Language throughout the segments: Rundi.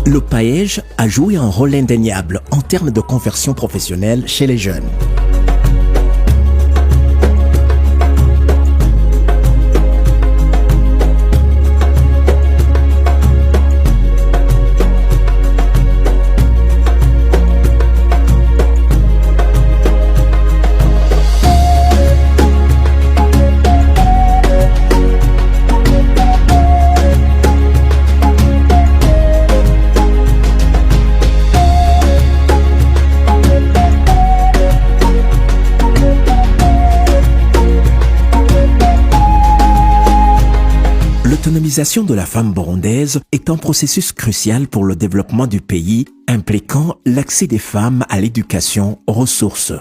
Le paège a joué un rôle indéniable en termes de conversion professionnelle chez les jeunes. L'autonomisation de la femme burundaise est un processus crucial pour le développement du pays, impliquant l'accès des femmes à l'éducation, aux ressources.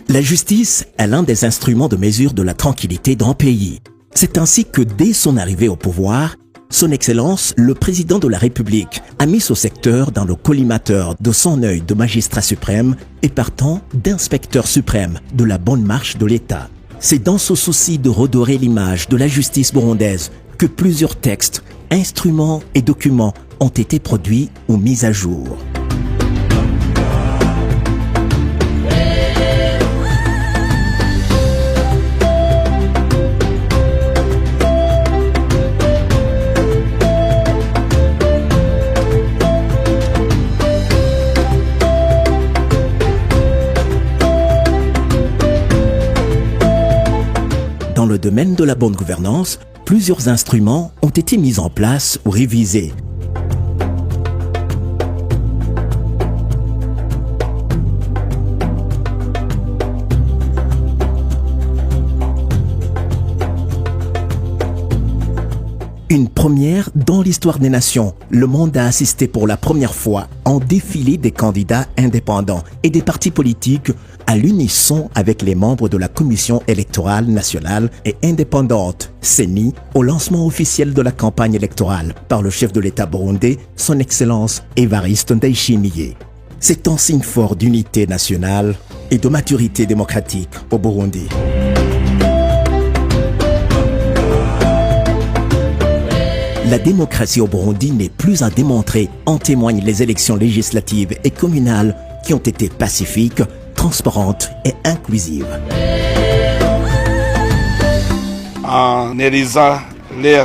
La justice est l'un des instruments de mesure de la tranquillité d'un pays. C'est ainsi que dès son arrivée au pouvoir, Son Excellence, le Président de la République, a mis ce secteur dans le collimateur de son œil de magistrat suprême et partant d'inspecteur suprême de la bonne marche de l'État. C'est dans ce souci de redorer l'image de la justice burundaise que plusieurs textes, instruments et documents ont été produits ou mis à jour. Dans le domaine de la bonne gouvernance, plusieurs instruments ont été mis en place ou révisés. Une première dans l'histoire des nations, le monde a assisté pour la première fois en défilé des candidats indépendants et des partis politiques à l'unisson avec les membres de la Commission électorale nationale et indépendante, CENI, au lancement officiel de la campagne électorale par le chef de l'État burundais, Son Excellence Evariste Ndayishimiye. C'est un signe fort d'unité nationale et de maturité démocratique au Burundi. La démocratie au Burundi n'est plus à démontrer, en témoignent les élections législatives et communales qui ont été pacifiques, transparentes et inclusives. En élisant les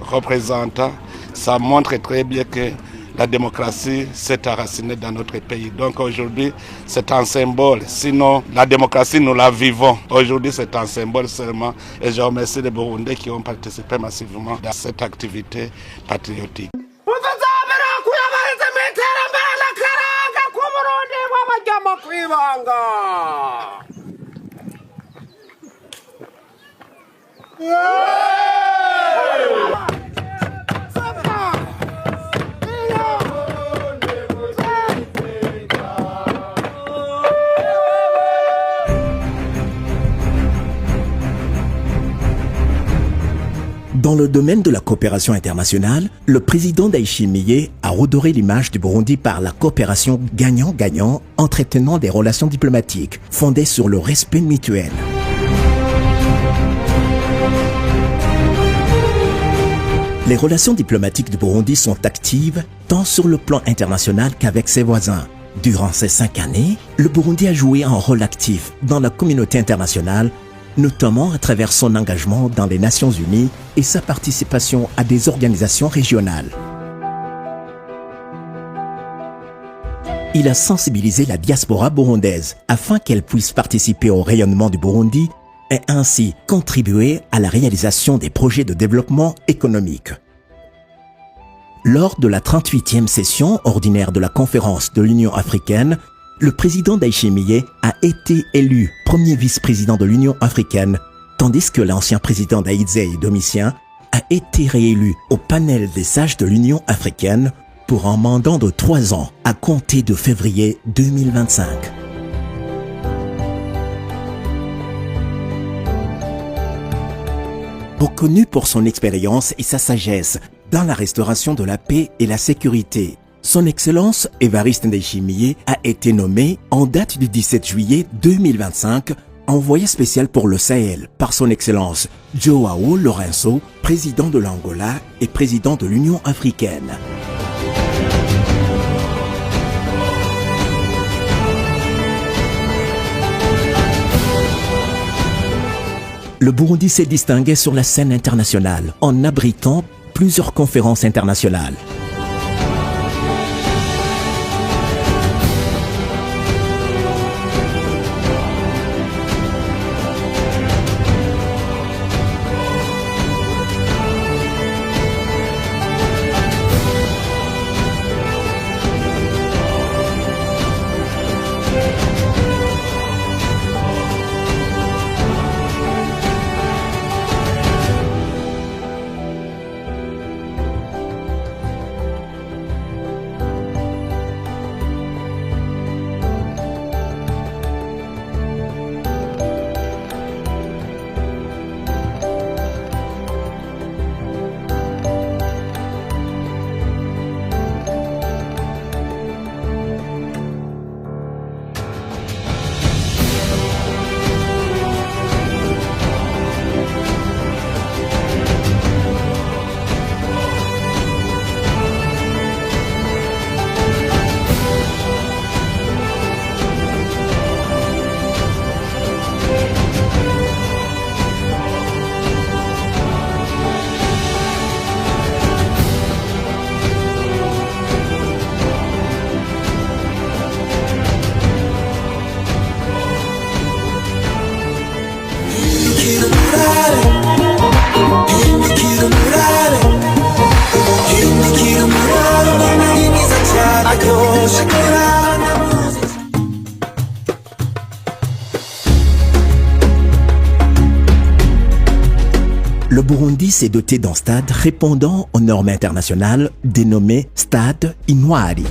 représentants, ça montre très bien que la démocratie s'est enracinée dans notre pays. Donc aujourd'hui, c'est un symbole. Sinon, la démocratie, nous la vivons. Aujourd'hui, c'est un symbole seulement. Et je remercie les Burundais qui ont participé massivement dans cette activité patriotique. Dans le domaine de la coopération internationale, le président Ndayishimiye a redoré l'image du Burundi par la coopération gagnant-gagnant entretenant des relations diplomatiques fondées sur le respect mutuel. Les relations diplomatiques du Burundi sont actives tant sur le plan international qu'avec ses voisins. Durant ces 5 années, le Burundi a joué un rôle actif dans la communauté internationale, notamment à travers son engagement dans les Nations Unies et sa participation à des organisations régionales. Il a sensibilisé la diaspora burundaise afin qu'elle puisse participer au rayonnement du Burundi et ainsi contribuer à la réalisation des projets de développement économique. Lors de la 38e session ordinaire de la conférence de l'Union africaine, le président Ndayishimiye a été élu premier vice-président de l'Union africaine, tandis que l'ancien président Ndayizeye Domitien a été réélu au panel des sages de l'Union africaine pour un mandat de 3 ans à compter de février 2025. reconnu pour son expérience et sa sagesse dans la restauration de la paix et la sécurité. Son Excellence Évariste Ndayishimiye a été nommé en date du 17 juillet 2025 envoyé spécial pour le Sahel par son Excellence João Lourenço, président de l'Angola et président de l'Union africaine. Le Burundi s'est distingué sur la scène internationale en abritant plusieurs conférences internationales. Le Burundi s'est doté d'un stade répondant aux normes internationales dénommé Stade Intwari.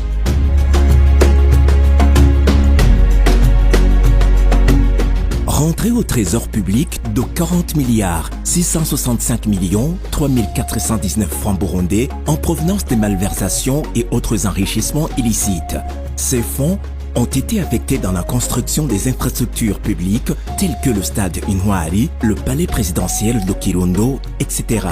Rentrée au trésor public de 40 milliards 665 millions 3419 francs burundais en provenance des malversations et autres enrichissements illicites. Ces fonds ont été affectés dans la construction des infrastructures publiques telles que le stade Intwari, le palais présidentiel de Kirundo, etc.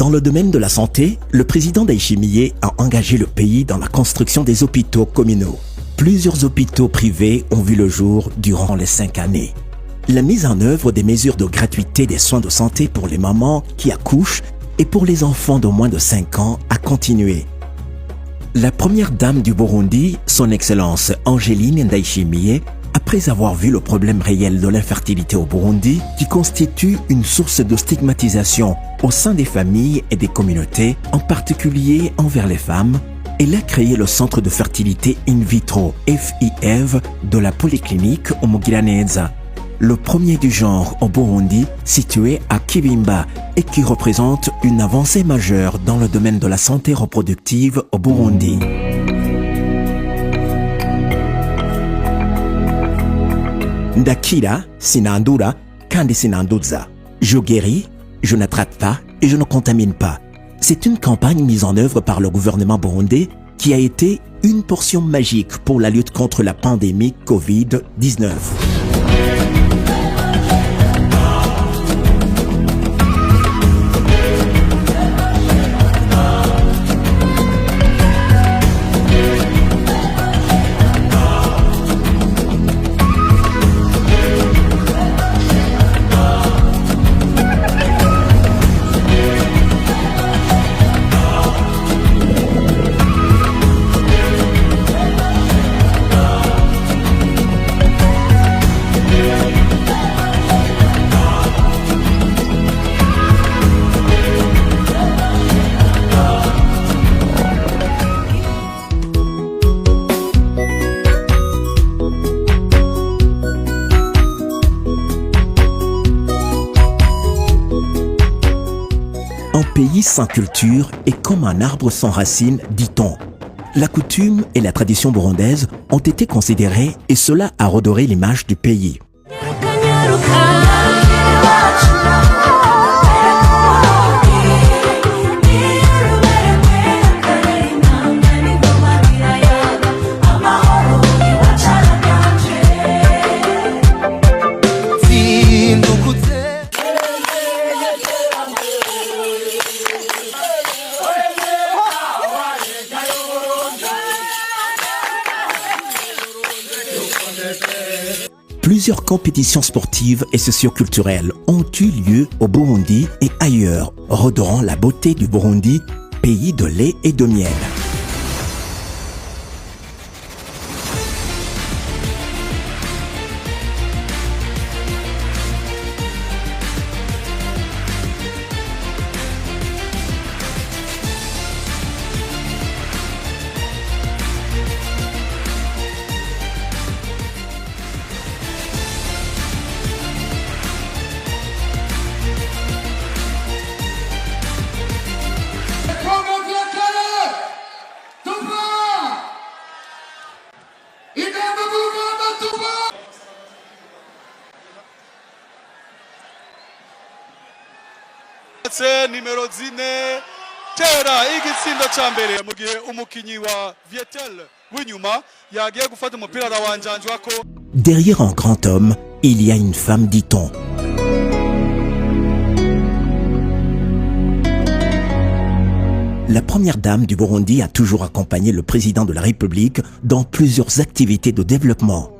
Dans le domaine de la santé, le président Ndayishimiye a engagé le pays dans la construction des hôpitaux communaux. Plusieurs hôpitaux privés ont vu le jour durant les 5 années. La mise en œuvre des mesures de gratuité des soins de santé pour les mamans qui accouchent et pour les enfants de moins de 5 ans a continué. La première dame du Burundi, son Excellence Angeline Ndayishimiye, après avoir vu le problème réel de l'infertilité au Burundi, qui constitue une source de stigmatisation au sein des familles et des communautés, en particulier envers les femmes, elle a créé le centre de fertilité in vitro FIV de la polyclinique Umugiraneza, le premier du genre au Burundi, situé à Kibimba et qui représente une avancée majeure dans le domaine de la santé reproductive au Burundi. Ndakira, sinandura, kandi sinanduza. Je guéris, je n'attrape pas et je ne contamine pas. C'est une campagne mise en œuvre par le gouvernement burundais qui a été une portion magique pour la lutte contre la pandémie Covid-19. pays sans culture est comme un arbre sans racines, dit-on. La coutume et la tradition burundaise ont été considérées et cela a redoré l'image du pays. Plusieurs compétitions sportives et socioculturelles ont eu lieu au Burundi et ailleurs, redorant la beauté du Burundi, pays de lait et de miel. Nimero zine tera igitsindo ca mbere mu gihe umukinyi wa Vietel w'inyuma yagiye gufata umupira arawanjanjwa ko. Derrière un grand homme, il y a une femme, dit-on. La première dame du Burundi a toujours accompagné le président de la République dans plusieurs activités de développement.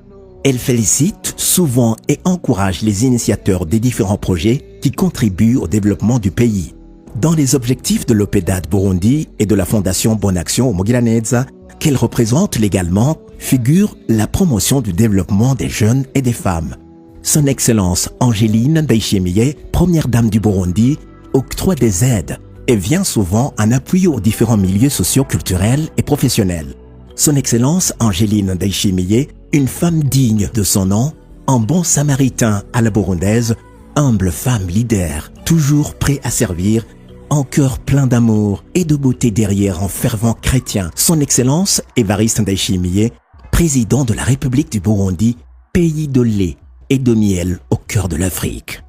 Elle félicite souvent et encourage les initiateurs des différents projets qui contribuent au développement du pays. Dans les objectifs de l'OPEDAD Burundi et de la Fondation Bonne Action au Mugiraneza, qu'elle représente légalement, figure la promotion du développement des jeunes et des femmes. Son Excellence Angeline Ndayishimiye, première dame du Burundi, octroie des aides et vient souvent en appui aux différents milieux socio-culturels et professionnels. Son Excellence Angeline Ndayishimiye, une femme digne de son nom, un bon samaritain à la burundaise, humble femme leader, toujours prêt à servir, en cœur plein d'amour et de beauté derrière un fervent chrétien. Son Excellence Évariste Ndayishimiye, président de la République du Burundi, pays de lait et de miel au cœur de l'Afrique.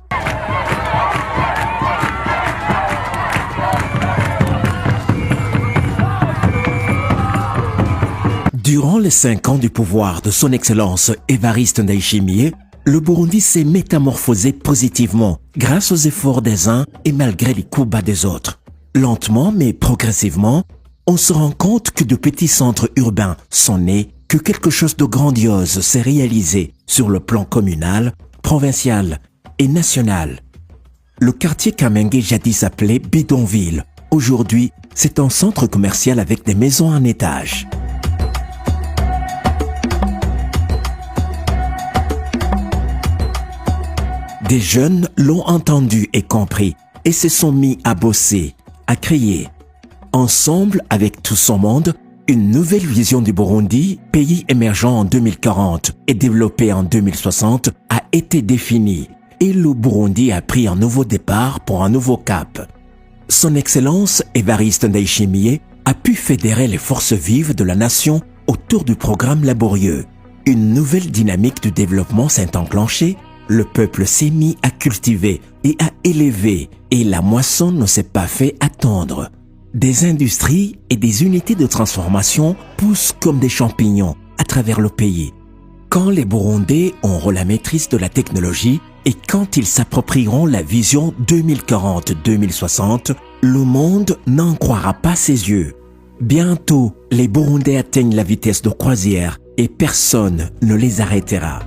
Durant les 5 ans du pouvoir de son Excellence Évariste Ndayishimiye, le Burundi s'est métamorphosé positivement grâce aux efforts des uns et malgré les coups bas des autres. Lentement mais progressivement, on se rend compte que de petits centres urbains sont nés, que quelque chose de grandiose s'est réalisé sur le plan communal, provincial et national. Le quartier Kamenge, jadis appelé Bidonville, aujourd'hui c'est un centre commercial avec des maisons en étage. Des jeunes l'ont entendu et compris et se sont mis à bosser, à créer. Ensemble avec tout son monde, une nouvelle vision du Burundi, pays émergent en 2040 et développé en 2060, a été définie et le Burundi a pris un nouveau départ pour un nouveau cap. Son Excellence Évariste Ndayishimiye a pu fédérer les forces vives de la nation autour du programme laborieux. Une nouvelle dynamique de développement s'est enclenchée. Le peuple s'est mis à cultiver et à élever et la moisson ne s'est pas fait attendre. Des industries et des unités de transformation poussent comme des champignons à travers le pays. Quand les Burundais auront la maîtrise de la technologie et quand ils s'approprieront la vision 2040-2060, le monde n'en croira pas ses yeux. Bientôt, les Burundais atteignent la vitesse de croisière et personne ne les arrêtera.